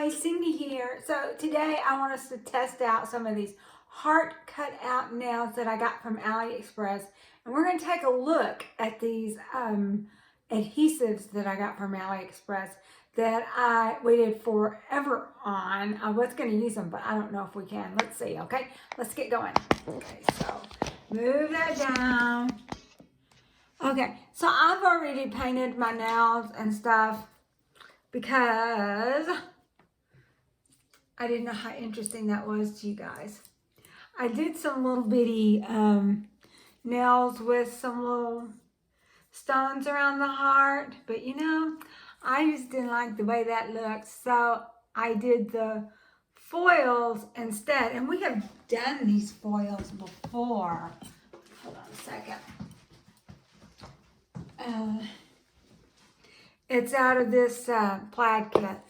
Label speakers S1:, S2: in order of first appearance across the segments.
S1: Hi, Cindy here. So today I want us to test out some of these heart cut out nails that I got from AliExpress. And we're going to take a look at these adhesives that I got from AliExpress that I waited forever on. I was going to use them, but I don't know if we can. Let's see, okay? Let's get going. Okay, so move that down. Okay, so I've already painted my nails and stuff because I didn't know how interesting that was to you guys. I did some little bitty nails with some little stones around the heart, but you know, I just didn't like the way that looked, so I did the foils instead. And we have done these foils before. Hold on a second. It's out of this plaid kit.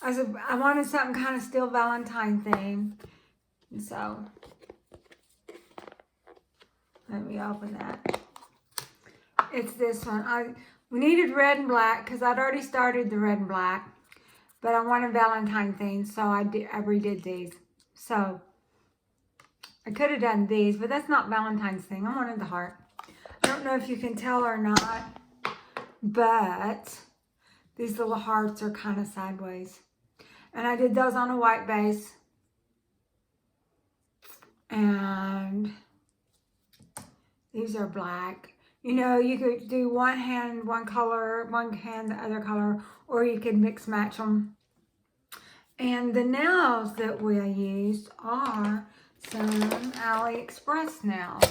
S1: I wanted something kind of still Valentine theme. So, let me open that. It's this one. We needed red and black because I'd already started the red and black. But I wanted Valentine theme, so I redid these. So, I could have done these, but that's not Valentine's thing. I wanted the heart. I don't know if you can tell or not, but these little hearts are kind of sideways. And I did those on a white base. And these are black. You know, you could do one hand one color, one hand the other color, or you could mix match them. And the nails that we used are some AliExpress nails.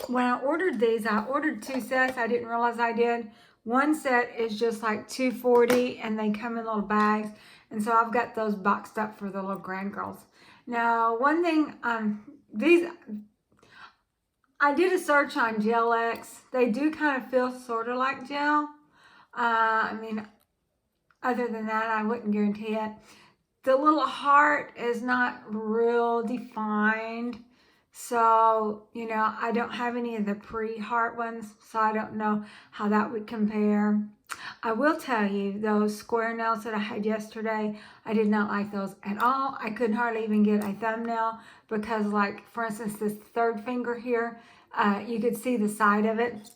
S1: When I ordered these, I ordered 2 sets. I didn't realize I did. One set is just like $2.40 and they come in little bags. And so I've got those boxed up for the little grand girls. Now, one thing, I did a search on Gel X. They do kind of feel sort of like gel. I mean, other than that, I wouldn't guarantee it. The little heart is not real defined. So, you know, I don't have any of the pre-heart ones, so I don't know how that would compare. I will tell you, those square nails that I had yesterday, I did not like those at all. I couldn't hardly even get a thumbnail because, like, for instance, this third finger here, you could see the side of it.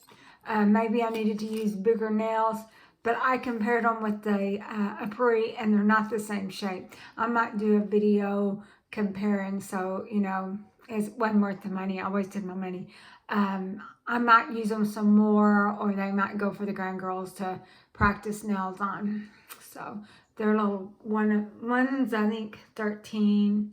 S1: Maybe I needed to use bigger nails, but I compared them with the Apri, and they're not the same shape. I might do a video comparing, so, you know, it wasn't worth the money. I wasted my money. I might use them some more, or they might go for the grand girls to practice nails on. So they're little one's I think 13,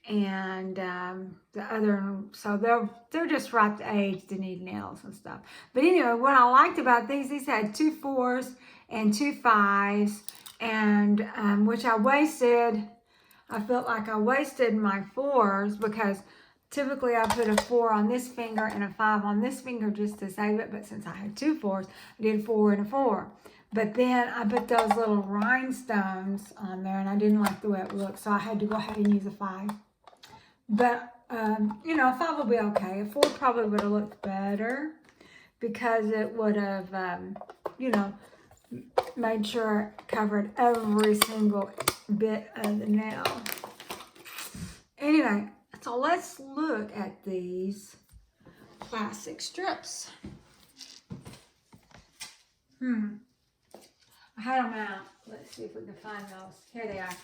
S1: and the other, so they're just right the age to need nails and stuff. But anyway, what I liked about these had 2 4s and 2 5s, and which I wasted. I felt like I wasted my 4s because typically I put a 4 on this finger and a 5 on this finger just to save it. But since I had 2 4s, I did 4 and a 4. But then I put those little rhinestones on there and I didn't like the way it looked. So I had to go ahead and use a 5. But, you know, a 5 will be okay. A 4 probably would have looked better because it would have, you know, made sure it covered every single bit of the nail. Anyway, so let's look at these plastic strips. I had them out. Let's see if we can find those. Here they are.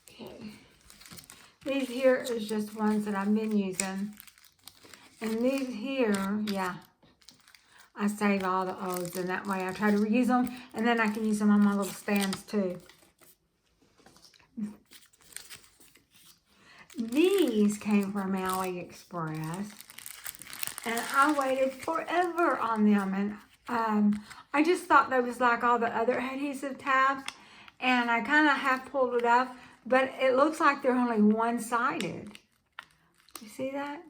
S1: Okay. These here is just ones that I've been using. And these here, yeah, I save all the O's, and that way I try to reuse them, and then I can use them on my little stands too. These came from AliExpress, and I waited forever on them, and I just thought they was like all the other adhesive tabs, and I kind of half pulled it up, but it looks like they're only one-sided. You see that?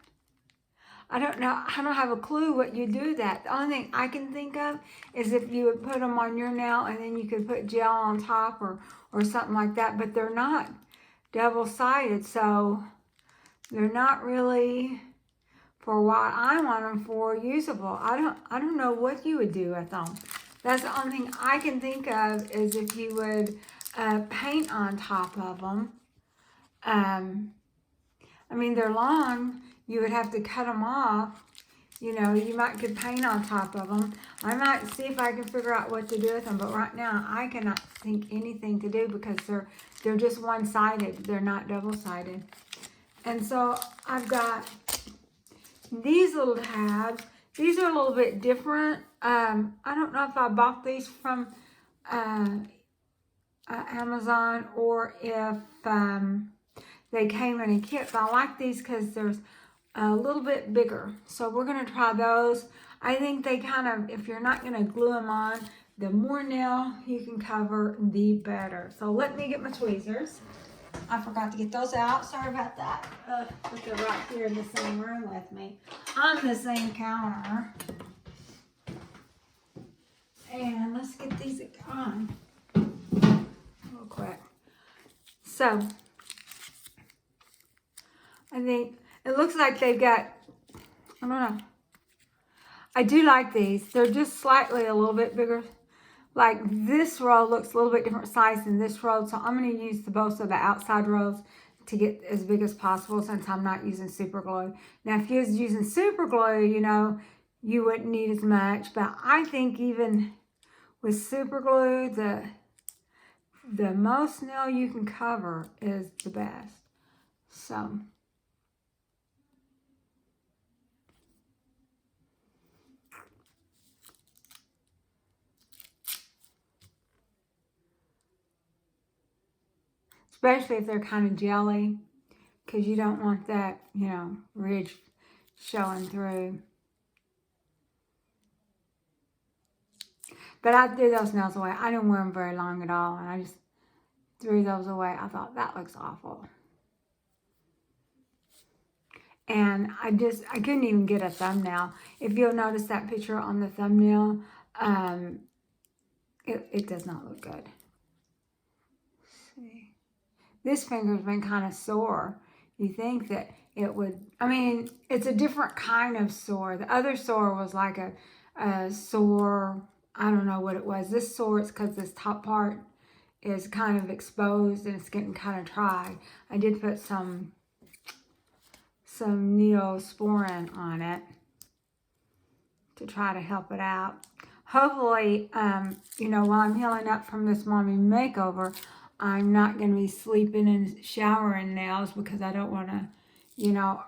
S1: I don't know. I don't have a clue what you do that. The only thing I can think of is if you would put them on your nail and then you could put gel on top or something like that, but they're not double-sided, so they're not really for what I want them for, usable. I don't know what you would do with them. That's the only thing I can think of is if you would paint on top of them. I mean, they're long. You would have to cut them off. You know, you could paint on top of them. I might see if I can figure out what to do with them, but right now I cannot think anything to do because they're just one-sided. They're not double-sided. And so I've got these little tabs. These are a little bit different. I don't know if I bought these from Amazon or if they came in a kit, but I like these because there's a little bit bigger. So we're going to try those. I think they kind of, if you're not going to glue them on, the more nail you can cover, the better. So let me get my tweezers. I forgot to get those out. Sorry about that. But they're right here in the same room with me on the same counter. And let's get these on real quick. So I think it looks like they've got, I don't know. I do like these. They're just slightly a little bit bigger. Like this roll looks a little bit different size than this roll. So I'm going to use both of the outside rolls to get as big as possible since I'm not using super glue. Now, if you was using super glue, you know, you wouldn't need as much. But I think even with super glue, the most nail you can cover is the best. So especially if they're kind of jelly, because you don't want that, you know, ridge showing through. But I threw those nails away. I didn't wear them very long at all, and I just threw those away. I thought, that looks awful. And I couldn't even get a thumbnail. If you'll notice that picture on the thumbnail, it does not look good. Let's see. This finger's been kind of sore. You think that it would, I mean, it's a different kind of sore. The other sore was like a sore, I don't know what it was. This sore, it's because this top part is kind of exposed and it's getting kind of dry. I did put some Neosporin on it to try to help it out. Hopefully, you know, while I'm healing up from this mommy makeover, I'm not going to be sleeping and showering nails because I don't want to, you know,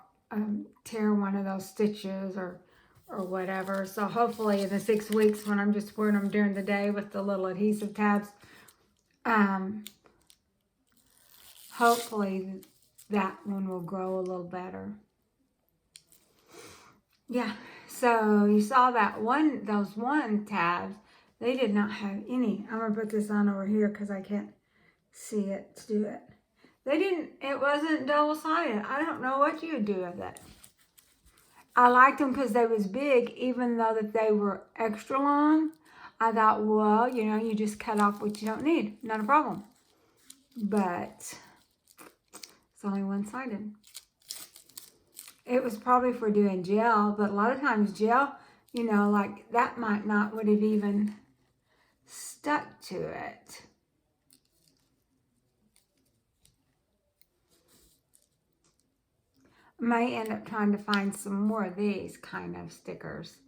S1: tear one of those stitches or whatever. So hopefully in the 6 weeks when I'm just wearing them during the day with the little adhesive tabs, hopefully that one will grow a little better. Yeah, so you saw that those one tabs, they did not have any. I'm going to put this on over here because I can't see it to do it. It wasn't double-sided. I don't know what you would do with it. I liked them because they was big, even though that they were extra long. I thought, well, you know, you just cut off what you don't need. Not a problem. But it's only one-sided. It was probably for doing gel, but a lot of times gel, you know, like that would have even stuck to it. May end up trying to find some more of these kind of stickers.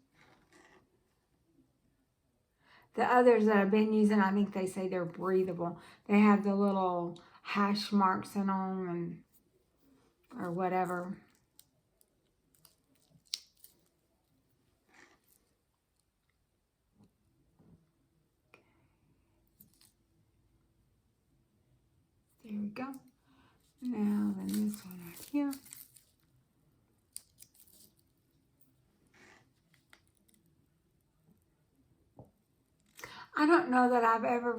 S1: The others that I've been using, I think they say they're breathable. They have the little hash marks in them or whatever. There we go. Now then this one right here. I don't know that I've ever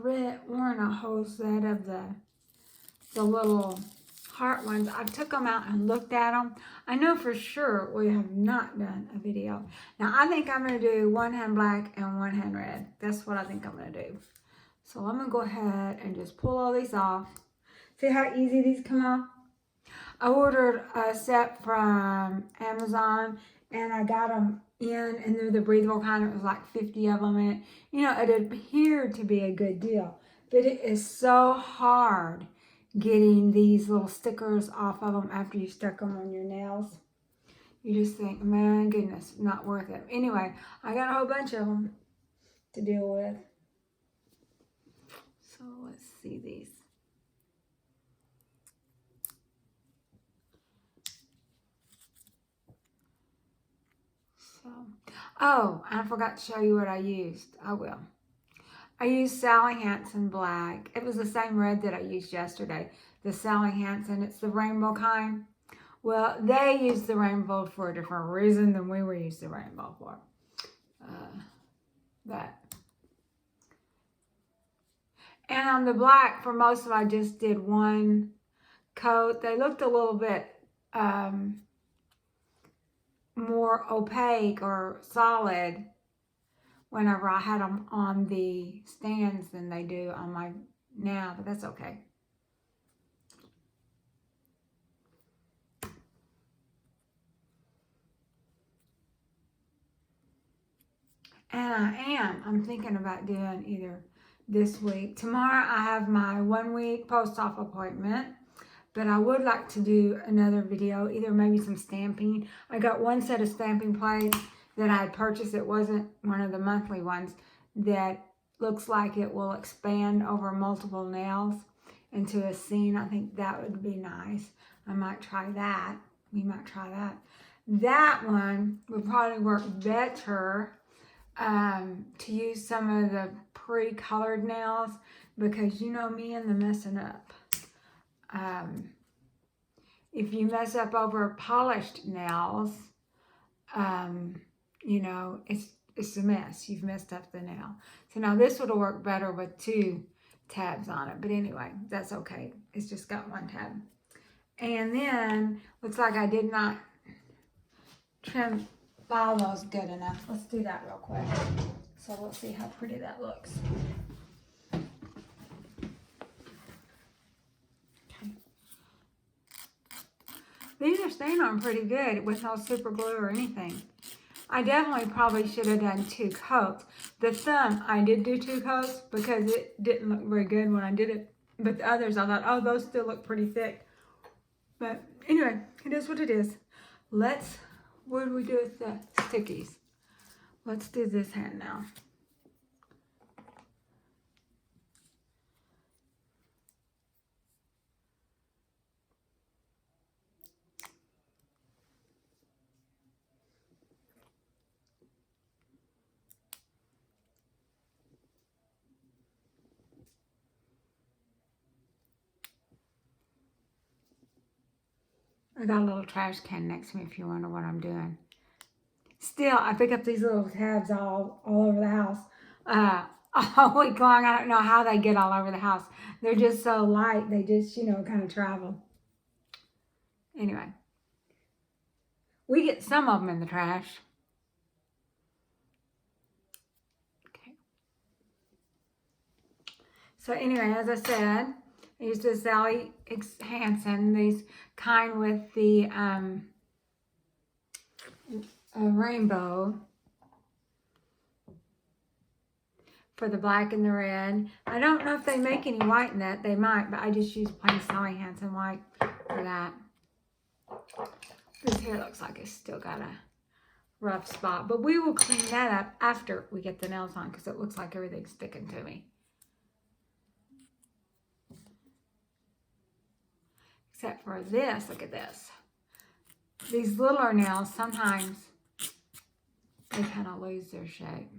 S1: worn a whole set of the little heart ones. I took them out and looked at them. I know for sure we have not done a video. Now I think I'm going to do one hand black and one hand red. That's what I think I'm going to do. So I'm going to go ahead and just pull all these off. See how easy these come off? I ordered a set from Amazon. and I got them in, and they're the breathable kind. It was like 50 of them, and it appeared to be a good deal. But it is so hard getting these little stickers off of them after you stuck them on your nails. You just think, man, goodness, not worth it. Anyway, I got a whole bunch of them to deal with. So let's see these. So, oh, I forgot to show you what I used. I will. I used Sally Hansen Black. It was the same red that I used yesterday. The Sally Hansen, it's the rainbow kind. Well, they used the rainbow for a different reason than we were used the rainbow for. And on the black, for most of it, I just did one coat. They looked a little bit more opaque or solid whenever I had them on the stands than they do on my now, but that's okay. And I'm thinking about doing either this week. Tomorrow I have my 1 week post-op appointment, but I would like to do another video, either maybe some stamping. I got one set of stamping plates that I had purchased. It wasn't one of the monthly ones, that looks like it will expand over multiple nails into a scene. I think that would be nice. I might try that. We might try that. That one would probably work better to use some of the pre-colored nails, because you know me and the messing up. If you mess up over polished nails, it's a mess. You've messed up the nail. So now this would have worked better with 2 tabs on it. But anyway, that's okay. It's just got 1 tab. And then, looks like I did not trim file those good enough. Let's do that real quick. So we'll see how pretty that looks. Okay. These are staying on pretty good with no super glue or anything. I definitely probably should have done 2 coats. The thumb, I did do 2 coats because it didn't look very good when I did it. But the others, I thought, oh, those still look pretty thick. But anyway, it is what it is. What do we do with the stickies? Let's do this hand now. I got a little trash can next to me if you wonder what I'm doing. Still, I pick up these little tabs all over the house. All week long, I don't know how they get all over the house. They're just so light. They just, kind of travel. Anyway. We get some of them in the trash. Okay. So anyway, as I said, I used the Sally Hansen, these kind with the rainbow for the black and the red. I don't know if they make any white in that. They might, but I just use plain Sally Hansen white for that. This here looks like it's still got a rough spot, but we will clean that up after we get the nails on, because it looks like everything's sticking to me. Except for this, look at this. These littler nails, sometimes they kind of lose their shape.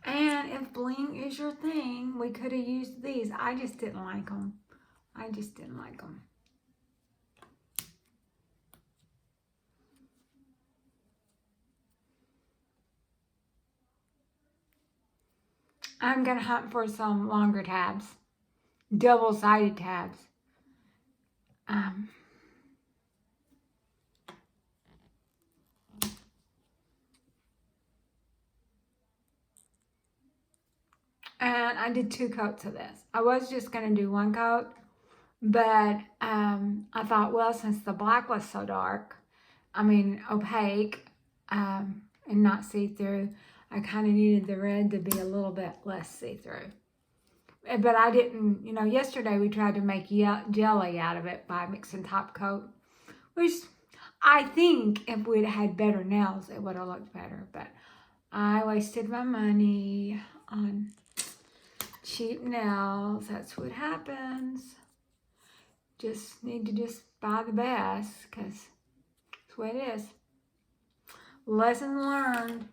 S1: And if bling is your thing, we could have used these. I just didn't like them. I'm going to hunt for some longer tabs. Double-sided tabs. And I did 2 coats of this. I was just going to do 1 coat, But I thought, well, since the black was so dark, I mean, opaque, and not see-through, I kind of needed the red to be a little bit less see-through. But I didn't, you know, yesterday we tried to make jelly out of it by mixing top coat, which I think if we'd had better nails, it would have looked better. But I wasted my money on cheap nails. That's what happens. Just need to just buy the best, because that's the way it is. Lesson learned.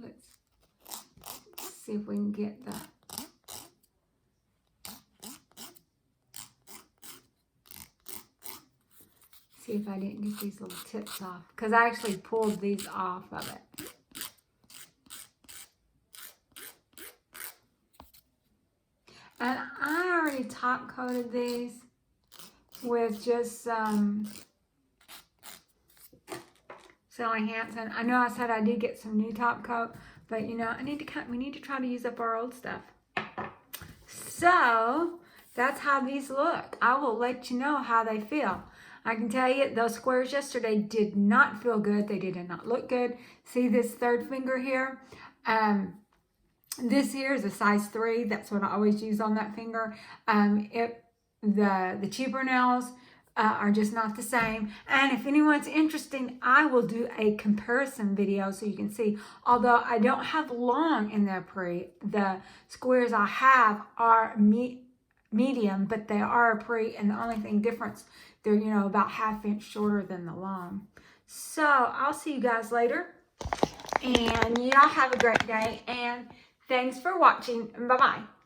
S1: Let's see if we can get the see if I didn't get these little tips off, because I actually pulled these off of it. And I already top coated these with just Sally Hansen. I know I said I did get some new top coat, but you know, we need to try to use up our old stuff. So that's how these look. I will let you know how they feel. I can tell you those squares yesterday did not feel good. They did not look good. See this third finger here? This here is a size 3. That's what I always use on that finger. The cheaper nails are just not the same. And if anyone's interested, I will do a comparison video so you can see. Although I don't have long in the squares I have are medium, but they are pre, and the only thing difference, they're, you know, about 1/2 inch shorter than the long. So I'll see you guys later, and y'all have a great day, and thanks for watching. Bye-bye.